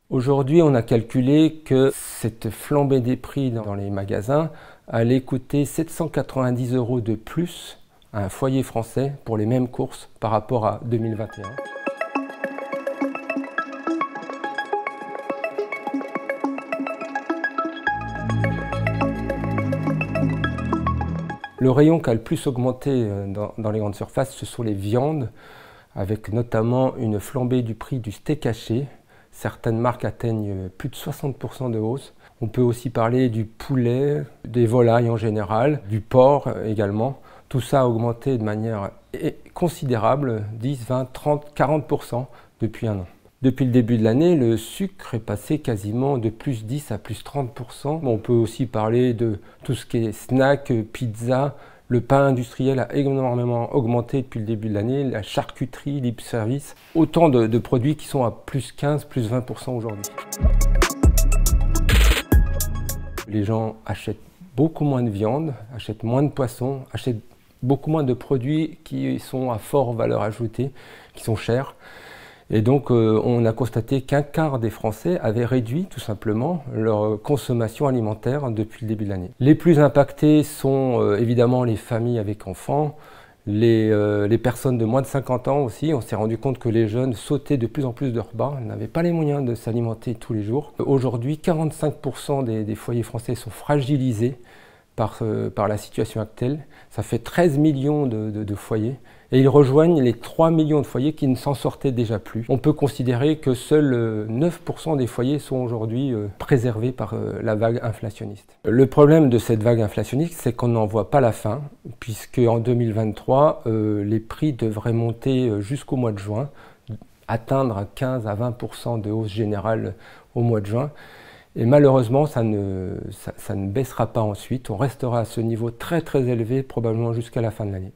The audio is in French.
Aujourd'hui, on a calculé que cette flambée des prix dans les magasins allait coûter 790 € de plus à un foyer français pour les mêmes courses par rapport à 2021. Le rayon qui a le plus augmenté dans les grandes surfaces, ce sont les viandes, avec notamment une flambée du prix du steak haché. Certaines marques atteignent plus de 60% de hausse. On peut aussi parler du poulet, des volailles en général, du porc également. Tout ça a augmenté de manière considérable, 10, 20, 30, 40% depuis un an. Depuis le début de l'année, le sucre est passé quasiment de plus 10 à plus 30%. On peut aussi parler de tout ce qui est snack, pizza. Le pain industriel a énormément augmenté depuis le début de l'année, la charcuterie, libre-service, autant de produits qui sont à plus 15, plus 20% aujourd'hui. Les gens achètent beaucoup moins de viande, achètent moins de poissons, achètent beaucoup moins de produits qui sont à forte valeur ajoutée, qui sont chers. Et donc on a constaté qu'un quart des Français avaient réduit tout simplement leur consommation alimentaire depuis le début de l'année. Les plus impactés sont évidemment les familles avec enfants, les personnes de moins de 50 ans aussi. On s'est rendu compte que les jeunes sautaient de plus en plus de repas, n'avaient pas les moyens de s'alimenter tous les jours. Aujourd'hui, 45% des foyers français sont fragilisés par la situation actuelle. Ça fait 13 millions de foyers. Et ils rejoignent les 3 millions de foyers qui ne s'en sortaient déjà plus. On peut considérer que seuls 9% des foyers sont aujourd'hui préservés par la vague inflationniste. Le problème de cette vague inflationniste, c'est qu'on n'en voit pas la fin, puisque en 2023, les prix devraient monter jusqu'au mois de juin, atteindre 15 à 20% de hausse générale au mois de juin. Et malheureusement, ça ne baissera pas ensuite. On restera à ce niveau très très élevé, probablement jusqu'à la fin de l'année.